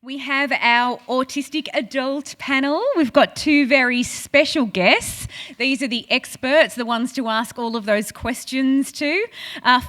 We have our autistic adult panel. We've got two very special guests. These are the experts, the ones to ask all of those questions to.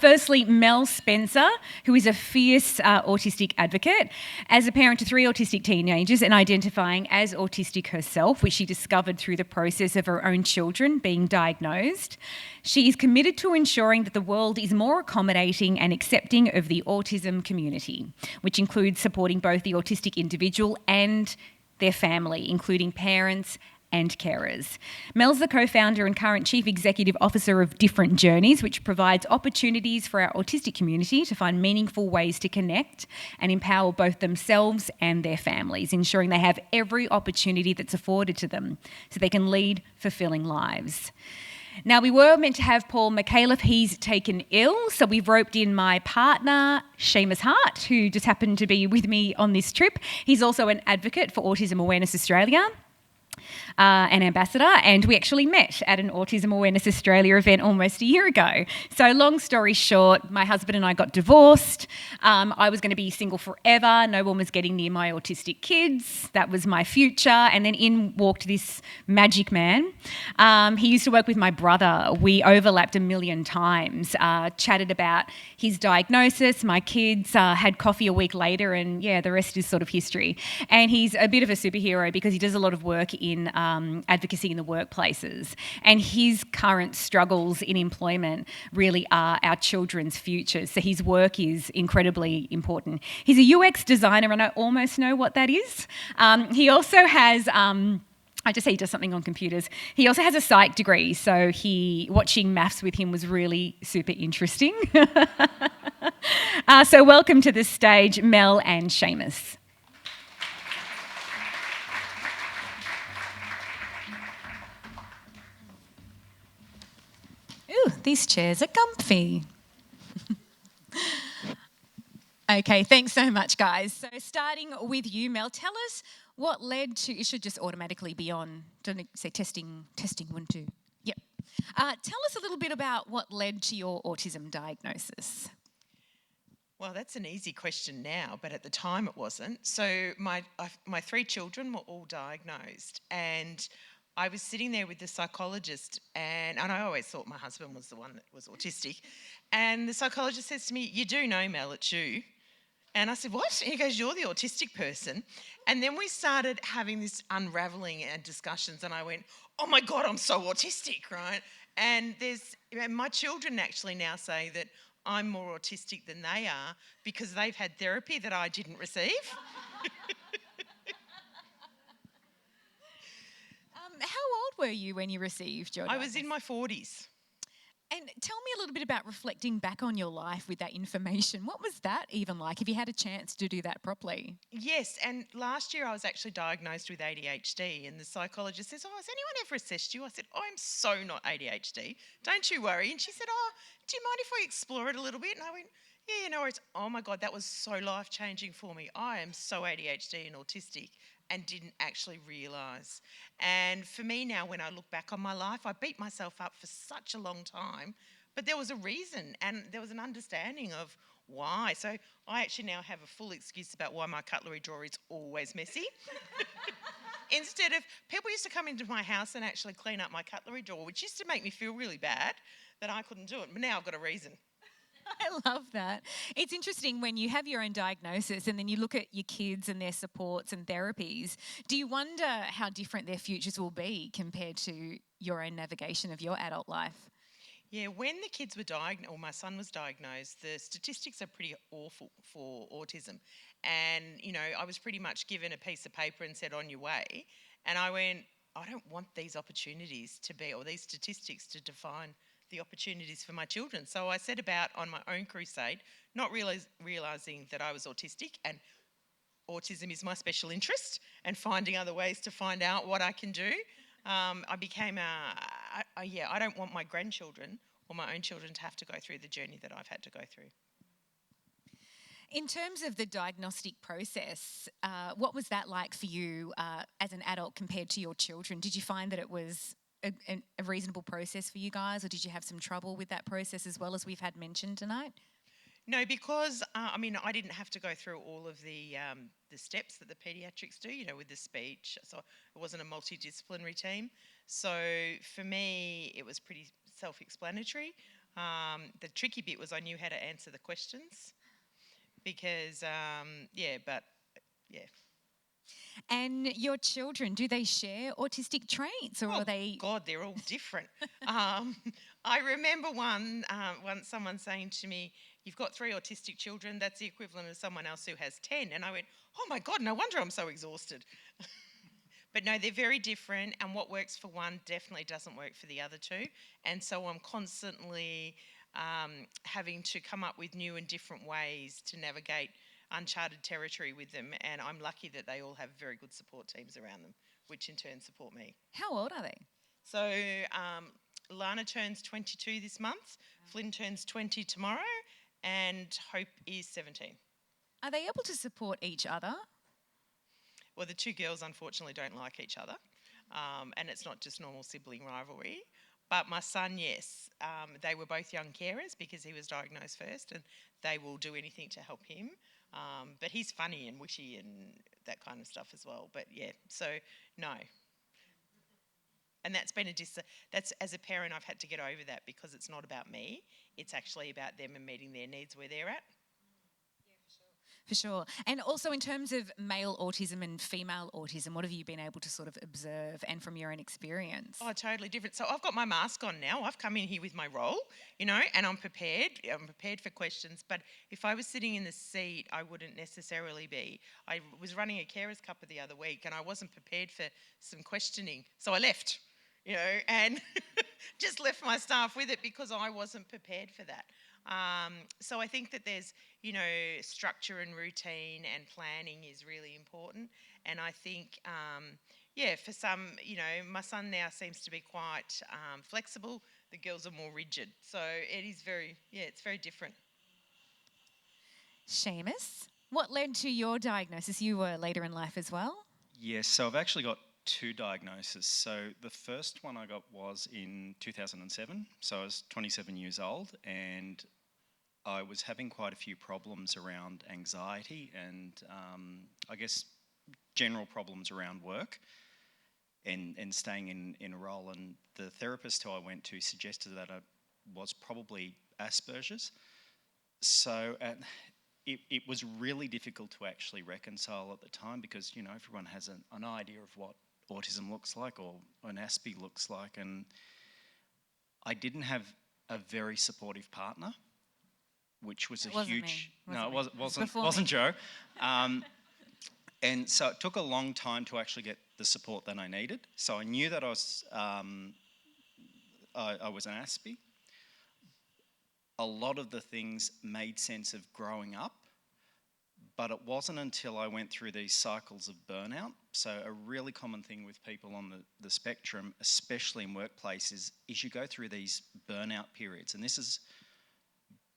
Firstly, Mel Spencer, who is a fierce autistic advocate. As a parent to 3 autistic teenagers and identifying as autistic herself, which she discovered through the process of her own children being diagnosed, she is committed to ensuring that the world is more accommodating and accepting of the autism community, which includes supporting both the autistic individual and their family, including parents and carers. Mel's the co-founder and current Chief Executive Officer of Different Journeys, which provides opportunities for our autistic community to find meaningful ways to connect and empower both themselves and their families, ensuring they have every opportunity that's afforded to them so they can lead fulfilling lives. Now, we were meant to have Paul McAuliffe. He's taken ill, so we've roped in my partner, Seamus Hart, who just happened to be with me on this trip. He's also an advocate for Autism Awareness Australia. An ambassador, and we actually met at an Autism Awareness Australia event almost a year ago. So long story short, my husband and I got divorced. I was going to be single forever. No one was getting near my autistic kids. That was my future. And then in walked this magic man. He used to work with my brother. We overlapped a million times, chatted about his diagnosis, my kids, had coffee a week later, and yeah, the rest is sort of history. And he's a bit of a superhero because he does a lot of work in advocacy in the workplaces, and his current struggles in employment really are our children's futures. So his work is incredibly important. He's a UX designer, and I almost know what that is. He also has I just say he does something on computers. He also has a psych degree, so watching maths with him was really super interesting. So welcome to the stage, Mel and Seamus. Ooh, these chairs are comfy. Okay, thanks so much, guys. So starting with you, Mel, tell us what led to, it should just automatically be on, don't say testing 1, 2. Yep. Tell us a little bit about what led to your autism diagnosis. Well, that's an easy question now, but at the time it wasn't. So my 3 children were all diagnosed, and I was sitting there with the psychologist, and I always thought my husband was the one that was autistic. And the psychologist says to me, "You do know, Mel, it's you." And I said, "What?" And he goes, "You're the autistic person." And then we started having this unravelling and discussions, and I went, "Oh my God, I'm so autistic," right? And my children actually now say that I'm more autistic than they are because they've had therapy that I didn't receive. How old were you when you received your diagnosis? I was in my 40s. And tell me a little bit about reflecting back on your life with that information. What was that even like, if you had a chance to do that properly? Yes, and last year I was actually diagnosed with ADHD, and the psychologist says, "Oh, has anyone ever assessed you?" I said, "Oh, I'm so not ADHD. Don't you worry." And she said, "Oh, do you mind if we explore it a little bit?" And I went, "Yeah, no worries." Oh my God, that was so life-changing for me. I am so ADHD and autistic and didn't actually realise. And for me now, when I look back on my life, I beat myself up for such a long time, but there was a reason and there was an understanding of why. So I actually now have a full excuse about why my cutlery drawer is always messy. Instead of, people used to come into my house and actually clean up my cutlery drawer, which used to make me feel really bad that I couldn't do it. But now I've got a reason. I love that. It's interesting when you have your own diagnosis and then you look at your kids and their supports and therapies. Do you wonder how different their futures will be compared to your own navigation of your adult life? Yeah, when the kids were diagnosed, or my son was diagnosed, the statistics are pretty awful for autism. And, I was pretty much given a piece of paper and said, "On your way." And I went, I don't want these opportunities to be, or these statistics to define the opportunities for my children. So I set about on my own crusade, not realising that I was autistic and autism is my special interest, and finding other ways to find out what I can do. I became I don't want my grandchildren or my own children to have to go through the journey that I've had to go through. In terms of the diagnostic process, what was that like for you as an adult compared to your children? Did you find that it was a reasonable process for you guys, or did you have some trouble with that process as well, as we've had mentioned tonight? No, because I didn't have to go through all of the steps that the paediatrics do, with the speech. So it wasn't a multidisciplinary team. So for me, it was pretty self-explanatory. The tricky bit was I knew how to answer the questions because, but yeah. And your children, do they share autistic traits, or Oh are they? God, they're all different. I remember once someone saying to me, "You've got 3 autistic children. That's the equivalent of someone else who has 10." And I went, "Oh my God, no wonder I'm so exhausted." But no, they're very different, and what works for one definitely doesn't work for the other two. And so I'm constantly having to come up with new and different ways to navigate uncharted territory with them. And I'm lucky that they all have very good support teams around them, which in turn support me. How old are they? So Lana turns 22 this month, Flynn turns 20 tomorrow, and Hope is 17. Are they able to support each other? Well, the 2 girls unfortunately don't like each other, and it's not just normal sibling rivalry. But my son, yes, they were both young carers because he was diagnosed first, and they will do anything to help him. But he's funny and wishy and that kind of stuff as well. But yeah, so no. And that's been that's, as a parent, I've had to get over that because it's not about me. It's actually about them and meeting their needs where they're at. For sure. And also in terms of male autism and female autism, what have you been able to sort of observe and from your own experience? Oh, totally different. So I've got my mask on now. I've come in here with my role, and I'm prepared. I'm prepared for questions. But if I was sitting in the seat, I wouldn't necessarily be. I was running a carers cuppa the other week and I wasn't prepared for some questioning. So I left, and just left my staff with it because I wasn't prepared for that. So I think that there's, structure and routine and planning is really important. And I think, for some, my son now seems to be quite flexible. The girls are more rigid. So it is it's very different. Seamus, what led to your diagnosis? You were later in life as well? Yes, so I've actually got 2 diagnoses. So the first one I got was in 2007. So I was 27 years old and I was having quite a few problems around anxiety and I guess general problems around work and staying in a role. And the therapist who I went to suggested that I was probably Asperger's. So it was really difficult to actually reconcile at the time because, everyone has an idea of what autism looks like or an Aspie looks like. And I didn't have a very supportive partner, which was It a wasn't huge... me. No, it Before me. wasn't Joe. And so it took a long time to actually get the support that I needed. So I knew that I was an Aspie. A lot of the things made sense of growing up, but it wasn't until I went through these cycles of burnout. So a really common thing with people on the spectrum, especially in workplaces, is you go through these burnout periods. And this is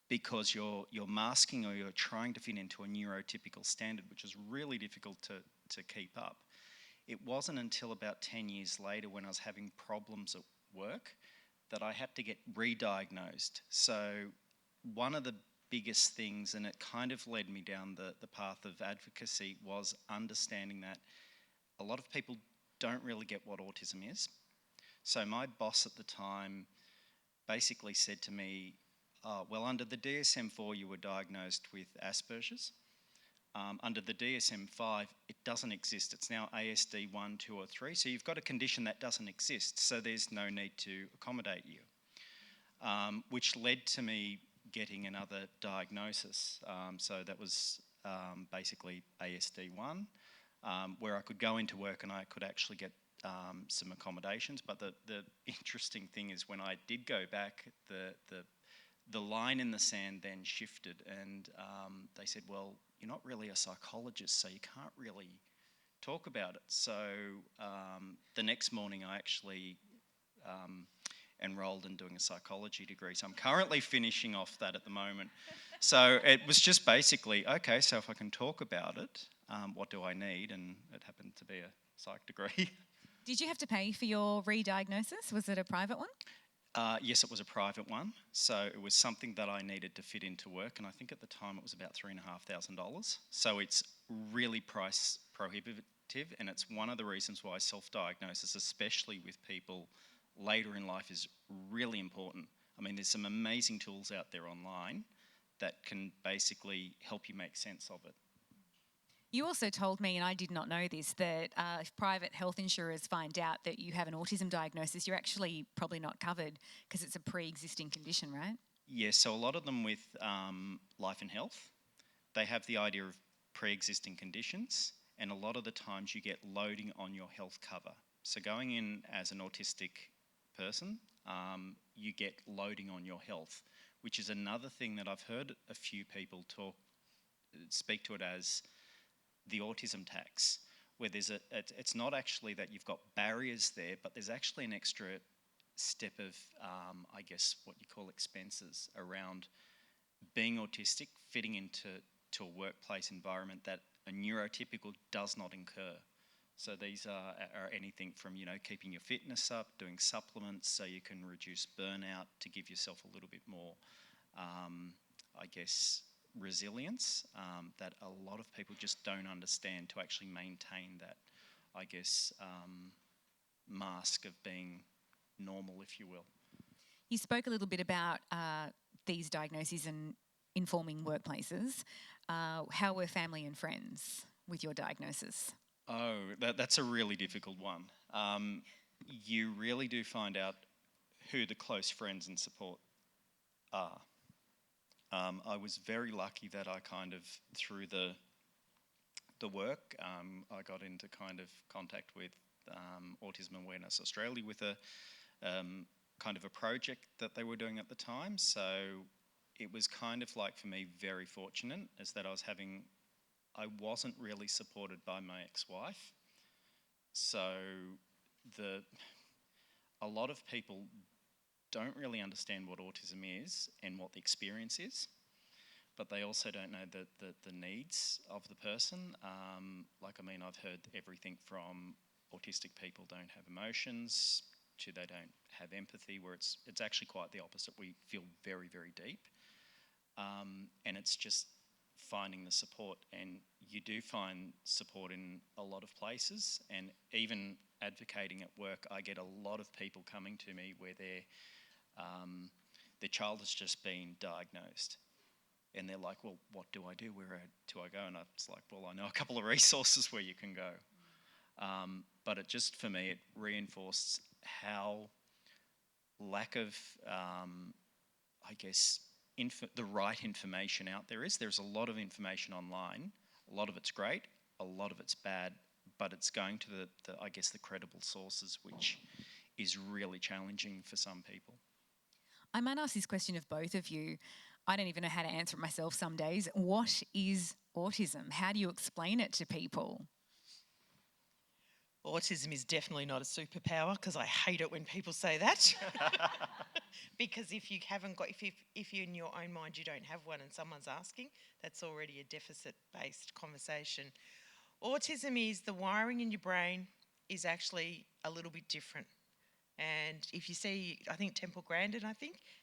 because you're masking or you're trying to fit into a neurotypical standard, which is really difficult to keep up. It wasn't until about 10 years later when I was having problems at work that I had to get re-diagnosed. So one of the biggest things, and it kind of led me down the path of advocacy, was understanding that a lot of people don't really get what autism is. So my boss at the time basically said to me, well, under the DSM-4 you were diagnosed with Asperger's. Under the DSM-5 it doesn't exist. It's now ASD 1, 2 or 3. So you've got a condition that doesn't exist. So there's no need to accommodate you. Which led to me getting another diagnosis. So that was basically ASD 1, where I could go into work and I could actually get some accommodations. But the interesting thing is when I did go back, the line in the sand then shifted and they said, well, you're not really a psychologist, so you can't really talk about it. So the next morning I actually enrolled in doing a psychology degree. So I'm currently finishing off that at the moment. So it was just basically, okay, so if I can talk about it, what do I need? And it happened to be a psych degree. Did you have to pay for your re-diagnosis? Was it a private one? Yes, it was a private one, so it was something that I needed to fit into work, and I think at the time it was about $3,500. So it's really price prohibitive, and it's one of the reasons why self-diagnosis, especially with people later in life, is really important. I mean, there's some amazing tools out there online that can basically help you make sense of it. You also told me, and I did not know this, that if private health insurers find out that you have an autism diagnosis, you're actually probably not covered because it's a pre-existing condition, right? Yes, so a lot of them with life and health, they have the idea of pre-existing conditions, and a lot of the times you get loading on your health cover. So going in as an autistic person, you get loading on your health, which is another thing that I've heard a few people speak to it as the autism tax, where it's not actually that you've got barriers there, but there's actually an extra step of, I guess, what you call expenses around being autistic, fitting into a workplace environment that a neurotypical does not incur. So these are anything from, keeping your fitness up, doing supplements so you can reduce burnout to give yourself a little bit more, I guess, resilience that a lot of people just don't understand to actually maintain that, I guess, mask of being normal, if you will. You spoke a little bit about these diagnoses and informing workplaces. How were family and friends with your diagnosis? Oh, that's a really difficult one. You really do find out who the close friends and support are. I was very lucky that I kind of, through the work, I got into kind of contact with Autism Awareness Australia with a kind of a project that they were doing at the time. So it was kind of like, for me, very fortunate, as that I wasn't really supported by my ex-wife. So a lot of people don't really understand what autism is and what the experience is, but they also don't know the needs of the person. I've heard everything from autistic people don't have emotions to they don't have empathy, where it's actually quite the opposite. We feel very, very deep. And it's just finding the support, and you do find support in a lot of places, and even advocating at work, I get a lot of people coming to me where their child has just been diagnosed, and they're like, well, what do I do? Where do I go? And it's like, well, I know a couple of resources where you can go. But it just, for me, it reinforced how lack of, I guess, the right information out there is. There's a lot of information online. A lot of it's great, a lot of it's bad, but it's going to I guess, the credible sources, which is really challenging for some people. I might ask this question of both of you. I don't even know how to answer it myself some days. What is autism? How do you explain it to people? Autism is definitely not a superpower, because I hate it when people say that. Because if you in your own mind you don't have one and someone's asking, that's already a deficit-based conversation. Autism is the wiring in your brain is actually a little bit different. And if you see, I think Temple Grandin,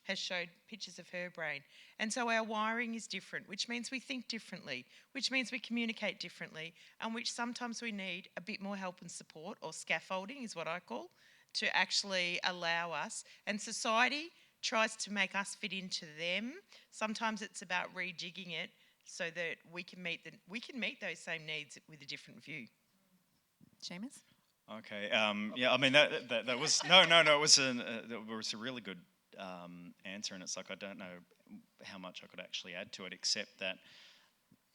has showed pictures of her brain. And so our wiring is different, which means we think differently, which means we communicate differently, and which sometimes we need a bit more help and support, or scaffolding is what I call, to actually allow us. And society tries to make us fit into them. Sometimes it's about rejigging it so that we can meet those same needs with a different view. Seamus? Okay. Yeah. I mean, that was it was a really good answer, and it's like I don't know how much I could actually add to it, except that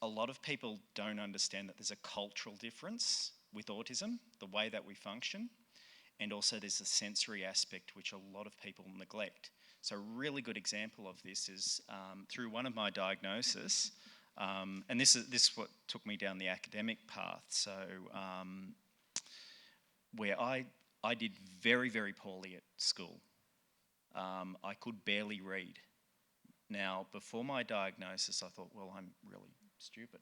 a lot of people don't understand that there's a cultural difference with autism, the way that we function, and also there's a sensory aspect which a lot of people neglect. So a really good example of this is through one of my diagnoses, and this is what took me down the academic path. So. Where I did very, very poorly at school. I could barely read. Now, before my diagnosis, I thought, well, I'm really stupid.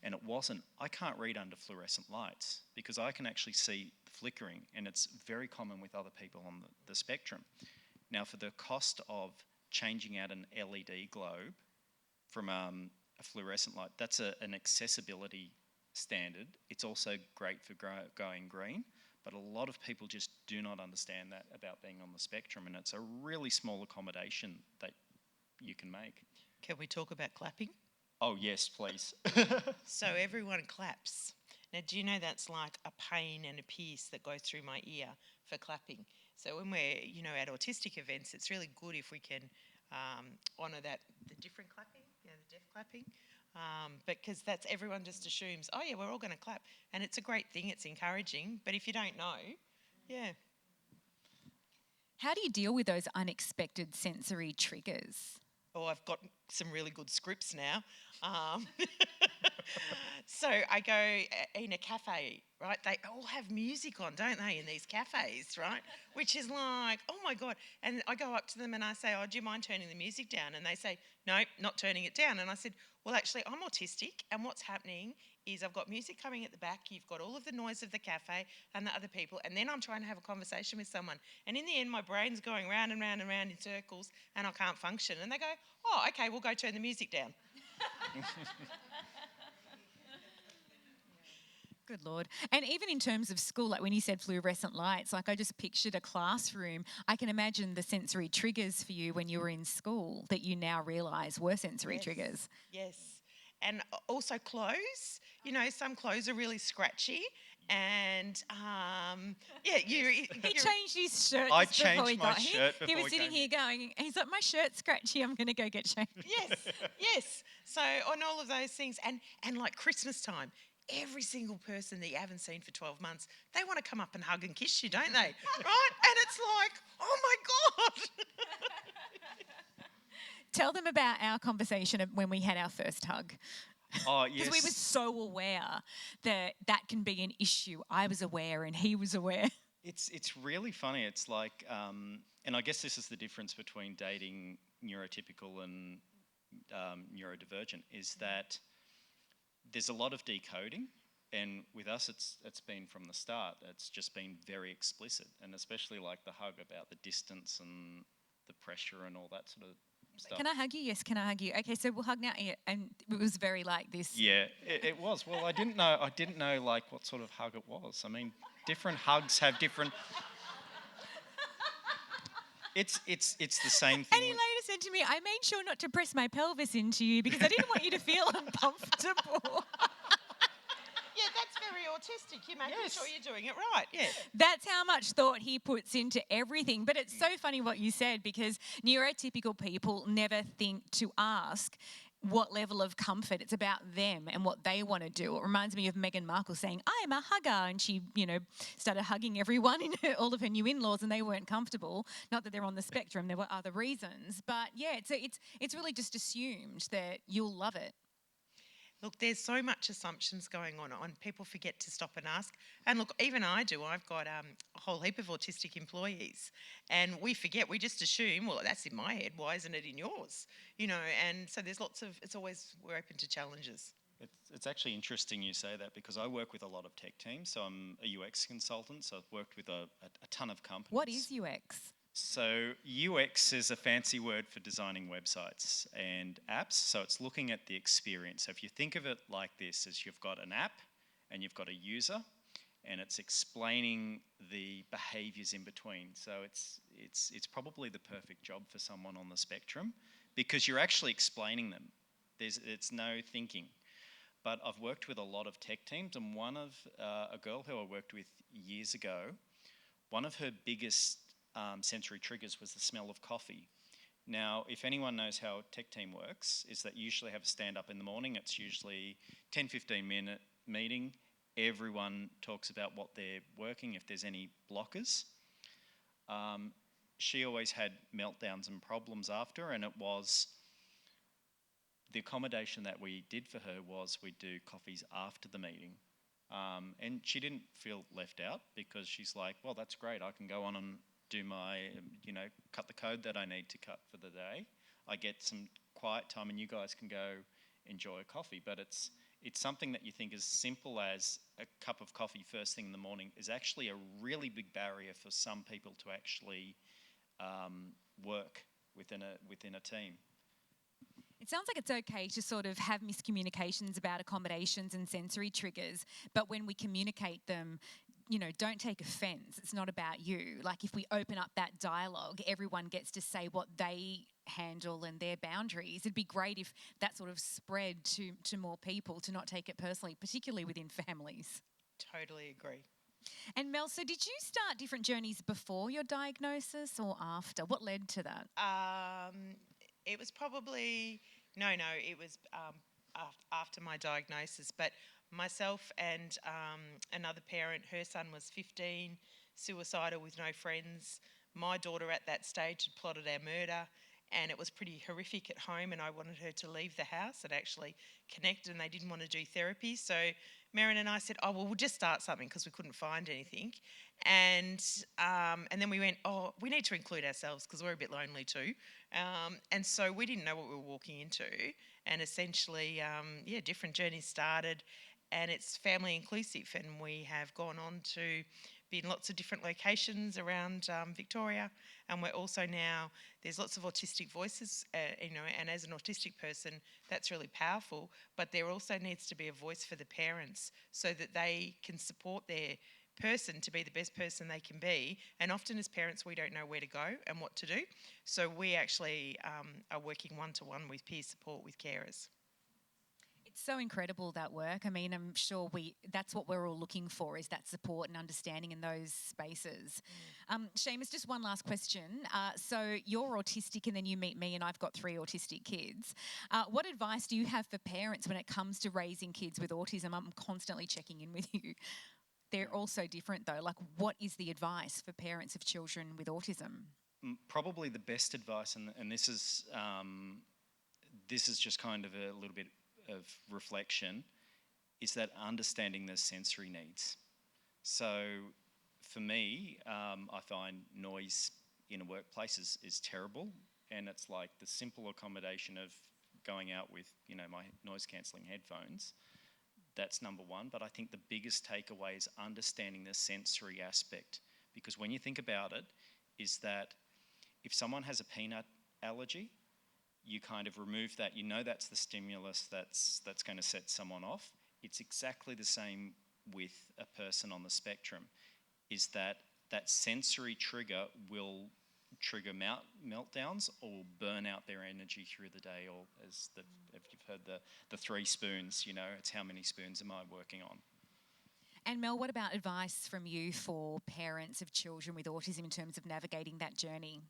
And it wasn't. I can't read under fluorescent lights because I can actually see flickering, and it's very common with other people on the spectrum. Now, for the cost of changing out an LED globe from a fluorescent light, that's an accessibility standard. It's also great for going green, but a lot of people just do not understand that about being on the spectrum, and it's a really small accommodation that you can make. Can we talk about clapping? Oh, yes, please. So everyone claps. Now, do you know that's like a pain and a pierce that goes through my ear for clapping? So when we're, at autistic events, it's really good if we can honour the different clapping, the deaf clapping, because that's everyone just assumes, oh yeah, we're all going to clap, and it's a great thing. It's encouraging, but if you don't know, yeah. How do you deal with those unexpected sensory triggers? Oh, I've got some really good scripts now. So I go in a cafe, right? They all have music on, don't they, in these cafes, right? Which is like, oh my God. And I go up to them and I say, oh, do you mind turning the music down? And they say, no, not turning it down. And I said, well, actually, I'm autistic, and what's happening is I've got music coming at the back, you've got all of the noise of the cafe and the other people, and then I'm trying to have a conversation with someone. And in the end, my brain's going round and round and round in circles, and I can't function. And they go, oh, okay, we'll go turn the music down. Good Lord. And even in terms of school, like when you said fluorescent lights, like I just pictured a classroom. I can imagine the sensory triggers for you when you were in school that you now realise were sensory triggers. Yes. And also clothes. Some clothes are really scratchy. And He changed his shirt I just before he changed my got here. shirt He before was we sitting came here going, he's like, my shirt's scratchy, I'm going to go get changed. Yes. So on all of those things, and like Christmas time, every single person that you haven't seen for 12 months, they want to come up and hug and kiss you, don't they? Right? And it's like, oh my God. Tell them about our conversation of when we had our first hug. Oh, yes. Because we were so aware that can be an issue. I was aware and he was aware. It's really funny. It's like, and I guess this is the difference between dating neurotypical and neurodivergent, is that there's a lot of decoding, and with us it's been from the start. It's just been very explicit, and especially like the hug about the distance and the pressure and all that sort of stuff. Can I hug you? Yes, can I hug you? Okay, so we'll hug now. Yeah, and it was very like this. Yeah, it was. Well, I didn't know like what sort of hug it was. I mean, different hugs have different. It's the same thing. And he later said to me, I made sure not to press my pelvis into you because I didn't want you to feel uncomfortable. Yeah, that's very autistic. You're making sure you're doing it right. Yeah. That's how much thought he puts into everything. But it's so funny what you said, because neurotypical people never think to ask what level of comfort. It's about them and what they want to do. It reminds me of Meghan Markle saying, I'm a hugger. And she, started hugging everyone in all of her new in-laws, and they weren't comfortable. Not that they're on the spectrum. There were other reasons. But yeah, it's really just assumed that you'll love it. Look, there's so much assumptions going on. People forget to stop and ask. And look, even I do. I've got a whole heap of autistic employees, and we forget. We just assume, well, that's in my head. Why isn't it in yours? And so there's we're open to challenges. It's actually interesting you say that, because I work with a lot of tech teams. So I'm a UX consultant, so I've worked with a ton of companies. What is UX? So UX is a fancy word for designing websites and apps. So it's looking at the experience. So if you think of it like this, is you've got an app and you've got a user, and it's explaining the behaviours in between. So it's probably the perfect job for someone on the spectrum, because you're actually explaining them. It's no thinking. But I've worked with a lot of tech teams, and one of a girl who I worked with years ago, one of her biggest sensory triggers was the smell of coffee. Now, if anyone knows how a tech team works, is that you usually have a stand-up in the morning. It's usually 10-15 minute meeting. Everyone talks about what they're working, if there's any blockers. She always had meltdowns and problems after, and it was the accommodation that we did for her was we'd do coffees after the meeting. And she didn't feel left out, because she's like, well, that's great. I can go on and do my, cut the code that I need to cut for the day. I get some quiet time, and you guys can go enjoy a coffee. But it's something that you think as simple as a cup of coffee first thing in the morning is actually a really big barrier for some people to actually work within a team. It sounds like it's okay to sort of have miscommunications about accommodations and sensory triggers, but when we communicate them, don't take offence. It's not about you. Like if we open up that dialogue, everyone gets to say what they handle and their boundaries. It'd be great if that sort of spread to more people, to not take it personally, particularly within families. Totally agree. And Mel, so did you start different journeys before your diagnosis or after? What led to that? It was probably, it was after my diagnosis. But myself and another parent, her son was 15, suicidal with no friends. My daughter at that stage had plotted our murder, and it was pretty horrific at home, and I wanted her to leave the house and actually connect, and they didn't want to do therapy. So Merryn and I said, oh, well, we'll just start something because we couldn't find anything. And then we went, oh, we need to include ourselves because we're a bit lonely too. And so we didn't know what we were walking into. And essentially, different journeys started, and it's family inclusive. And we have gone on to be in lots of different locations around Victoria. And we're also now, there's lots of autistic voices, and as an autistic person, that's really powerful. But there also needs to be a voice for the parents so that they can support their person to be the best person they can be. And often as parents, we don't know where to go and what to do. So we actually are working one-to-one with peer support with carers. It's so incredible, that work. I mean, I'm sure that's what we're all looking for, is that support and understanding in those spaces. Seamus, just one last question. So you're autistic and then you meet me and I've got 3 autistic kids. What advice do you have for parents when it comes to raising kids with autism? I'm constantly checking in with you. They're all so different though. Like, what is the advice for parents of children with autism? Probably the best advice, and this is just kind of a little bit of reflection, is that understanding the sensory needs. So for me, I find noise in a workplace is terrible, and it's like the simple accommodation of going out with my noise cancelling headphones. That's number one, but I think the biggest takeaway is understanding the sensory aspect, because when you think about it, is that if someone has a peanut allergy, you kind of remove that, that's the stimulus that's going to set someone off. It's exactly the same with a person on the spectrum, is that sensory trigger will trigger meltdowns or burn out their energy through the day, or as if you've heard the 3 spoons, it's how many spoons am I working on. And Mel, what about advice from you for parents of children with autism in terms of navigating that journey?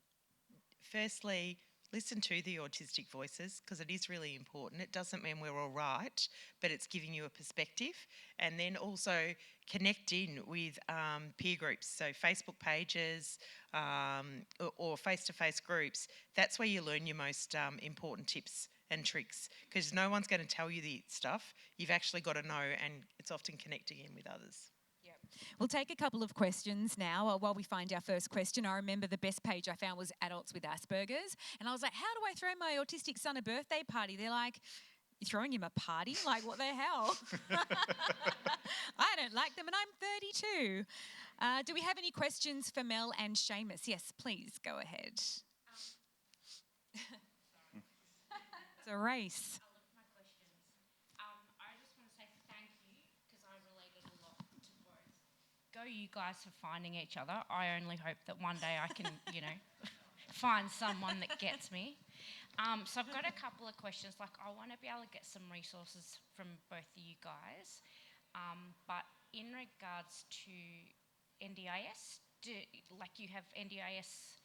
Firstly, listen to the autistic voices, because it is really important. It doesn't mean we're all right, but it's giving you a perspective. And then also connect in with peer groups, so Facebook pages or face-to-face groups. That's where you learn your most important tips and tricks, because no one's going to tell you the stuff. You've actually got to know, and it's often connecting in with others. We'll take a couple of questions now while we find our first question. I remember the best page I found was adults with Asperger's. And I was like, how do I throw my autistic son a birthday party? They're like, you're throwing him a party? Like, what the hell? I don't like them and I'm 32. Do we have any questions for Mel and Seamus? Yes, please, go ahead. It's a race. Go you guys for finding each other. I only hope that one day I can, find someone that gets me. So I've got a couple of questions. Like, I want to be able to get some resources from both of you guys. But in regards to NDIS, you have NDIS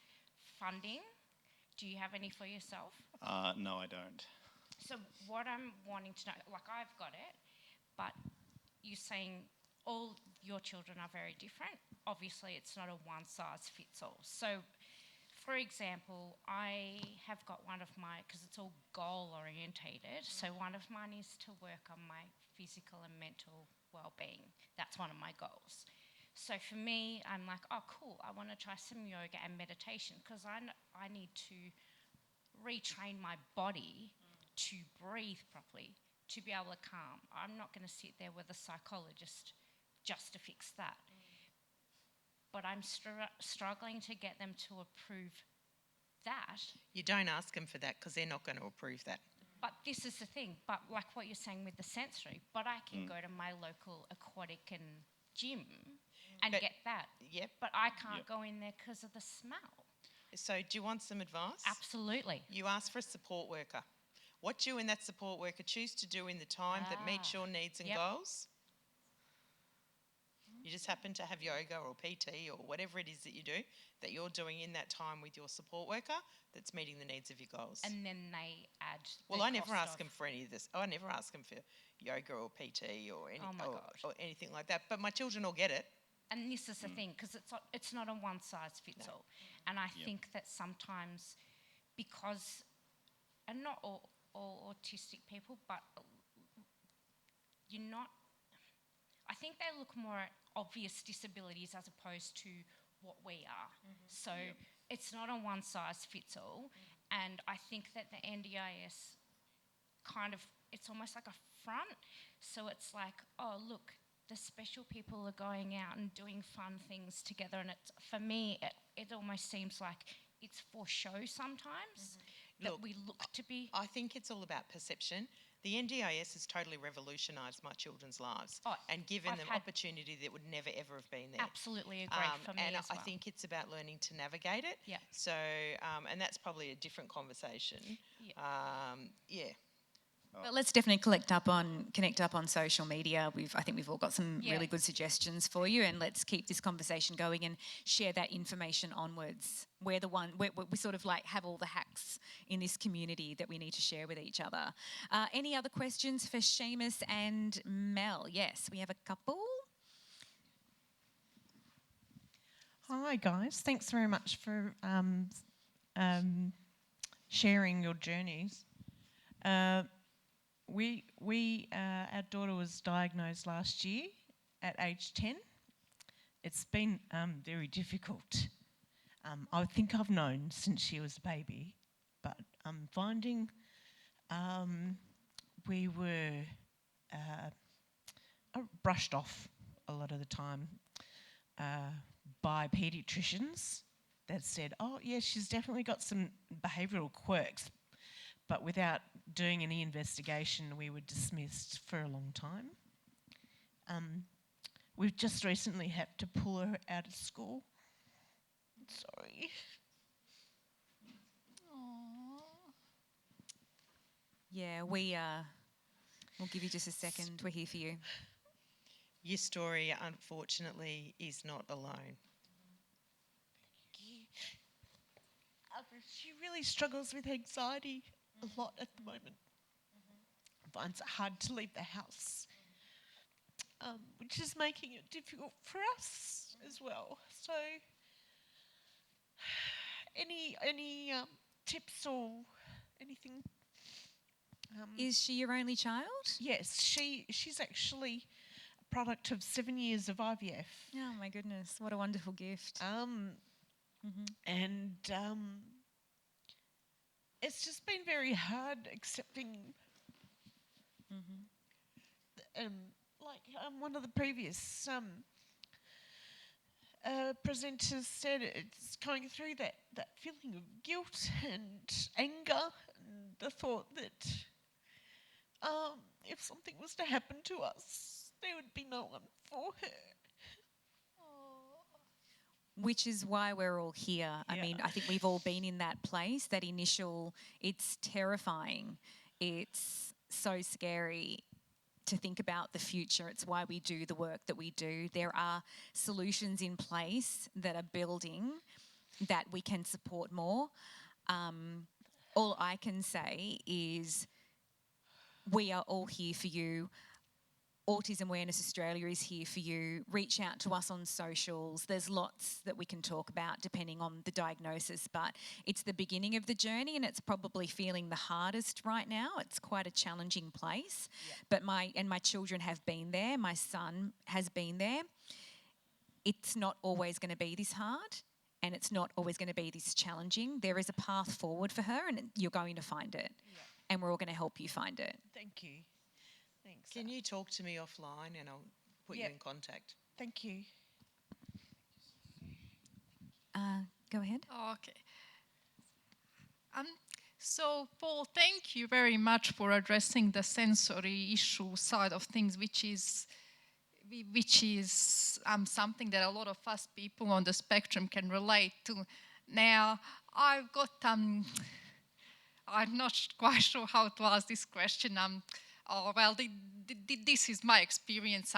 funding? Do you have any for yourself? No, I don't. So what I'm wanting to know, I've got it, but you're saying all your children are very different. Obviously, it's not a one-size-fits-all. So, for example, I have got one of my, because it's all goal-orientated, so one of mine is to work on my physical and mental well-being. That's one of my goals. So for me, I'm like, oh, cool, I want to try some yoga and meditation, because I need to retrain my body to breathe properly, to be able to calm. I'm not going to sit there with a psychologist just to fix that. But I'm struggling to get them to approve that. You don't ask them for that because they're not going to approve that. But this is the thing, but like what you're saying with the sensory, but I can go to my local aquatic and gym and But- get that. Yep. But I can't go in there because of the smell. So do you want some advice? Absolutely. You ask for a support worker. What you and that support worker choose to do in the time that meets your needs and Yep. goals. You just happen to have yoga or PT or whatever it is that you do that you're doing in that time with your support worker that's meeting the needs of your goals. And then they add. Well, the I never cost ask of- them for any of this. I never ask them for yoga or PT or Oh my gosh. or anything like that. But my children will get it. And this is the thing, because it's not a one size fits all. And I think that sometimes because, and not all autistic people, but you're not, I think they look more at obvious disabilities as opposed to what we are. So it's not a one size fits all. And I think that the NDIS kind of, it's almost like a front. So it's like, oh, look, the special people are going out and doing fun things together. And it's, for me, it almost seems like it's for show sometimes, that Look, we look to be. I think it's all about perception. The NDIS has totally revolutionised my children's lives Oh, and given I've them had- opportunity that would never ever have been there. Absolutely agree for me and as well. I think it's about learning to navigate it. Yeah. So, and that's probably a different conversation. Yeah. Yeah. But let's definitely connect up on social media. I think we've all got some Yeah. really good suggestions for you, and let's keep this conversation going and share that information onwards. We're the one we sort of like have all the hacks in this community that we need to share with each other. Any other questions for Seamus and Mel? Yes, we have a couple. Hi guys, thanks very much for sharing your journeys. Our daughter was diagnosed last year at age 10. It's been very difficult. I think I've known since she was a baby, but I'm finding we were brushed off a lot of the time by paediatricians that said, oh, yeah, she's definitely got some behavioural quirks, but without doing any investigation, we were dismissed for a long time. We've just recently had to pull her out of school. Sorry. Yeah, we'll give you just a second. We're here for you. Your story, unfortunately, is not alone. She really struggles with anxiety a lot at the moment. Finds it hard to leave the house, which is making it difficult for us as well. So, any tips or anything? Is she your only child? Yes, she's actually a product of 7 years of IVF. Oh my goodness, what a wonderful gift. And it's just been very hard accepting. One of the previous presenters said, it's going through that feeling of guilt and anger, and the thought that if something was to happen to us, there would be no one for her. Which is why we're all here. I Yeah. mean, I think we've all been in that place, that initial, it's terrifying. It's so scary to think about the future. It's why we do the work that we do. There are solutions in place that are building that we can support more. All I can say is we are all here for you. Autism Awareness Australia is here for you. Reach out to us on socials. There's lots that we can talk about depending on the diagnosis, but it's the beginning of the journey and it's probably feeling the hardest right now. It's quite a challenging place, but my children have been there. My son has been there. It's not always going to be this hard and it's not always going to be this challenging. There is a path forward for her and you're going to find it, and we're all going to help you find it. Thank you. Thanks. Can you talk to me offline and I'll put you Yep. in contact? Thank you. Go ahead. Oh, okay. Um, so, Paul, thank you very much for addressing the sensory issue side of things, which is something that a lot of us people on the spectrum can relate to. Now, I've got I'm not quite sure how to ask this question. This is my experience.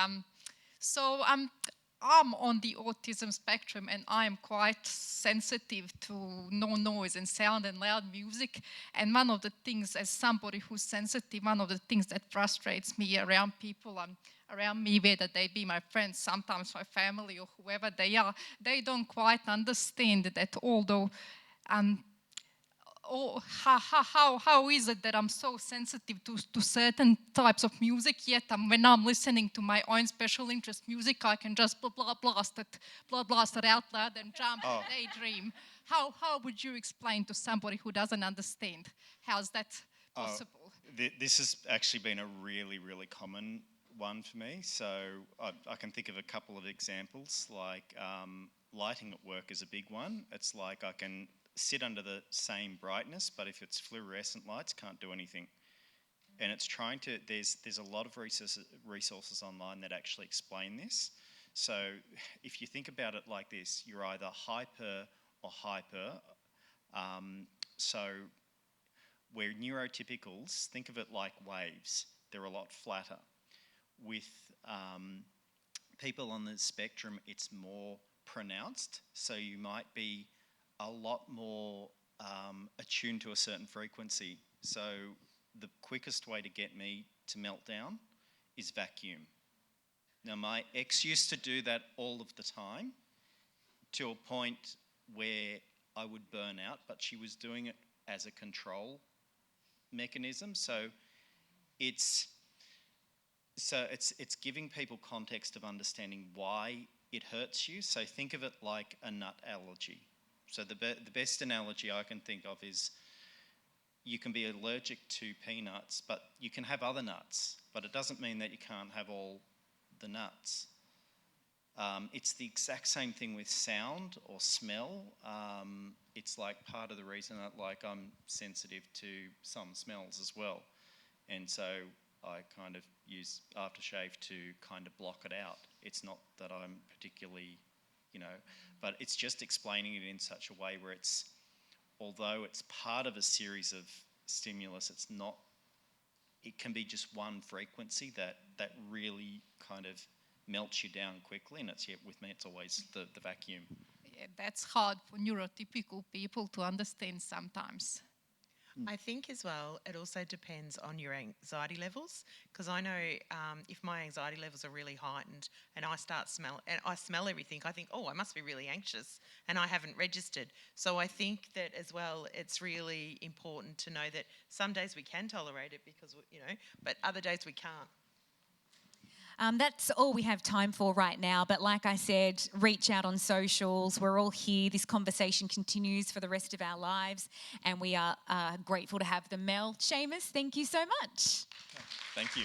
So I'm on the autism spectrum, and I am quite sensitive to no noise and sound and loud music. And one of the things, as somebody who's sensitive, one of the things that frustrates me around people around me, whether they be my friends, sometimes my family or whoever they are, they don't quite understand that although how is it that I'm so sensitive to certain types of music, yet when I'm listening to my own special interest music, I can just blast it out loud and jump and daydream. How would you explain to somebody who doesn't understand? How's that possible? This has actually been a really, really common one for me. So I can think of a couple of examples, like lighting at work is a big one. It's like I can sit under the same brightness, but if it's fluorescent lights, can't do anything. And it's trying to, there's a lot of resources online that actually explain this. So if you think about it like this, you're either hyper or hyper. So we're neurotypicals, think of it like waves. They're a lot flatter. With people on the spectrum, it's more pronounced. So you might be a lot more attuned to a certain frequency. So the quickest way to get me to melt down is vacuum. Now my ex used to do that all of the time to a point where I would burn out, but she was doing it as a control mechanism. So it's giving people context of understanding why it hurts you. So think of it like a nut allergy. So the best analogy I can think of is you can be allergic to peanuts, but you can have other nuts, but it doesn't mean that you can't have all the nuts. It's the exact same thing with sound or smell. It's like part of the reason that I'm sensitive to some smells as well. And so I kind of use aftershave to kind of block it out. It's not that I'm particularly, but it's just explaining it in such a way where although it's part of a series of stimulus, it can be just one frequency that really kind of melts you down quickly, and with me it's always the vacuum. Yeah, that's hard for neurotypical people to understand sometimes. I think as well, it also depends on your anxiety levels, because I know if my anxiety levels are really heightened and I smell everything, I think, oh, I must be really anxious, and I haven't registered. So I think that as well, it's really important to know that some days we can tolerate it because, but other days we can't. That's all we have time for right now. But like I said, reach out on socials. We're all here. This conversation continues for the rest of our lives. And we are grateful to have them. Mel, Seamus, thank you so much. Thank you.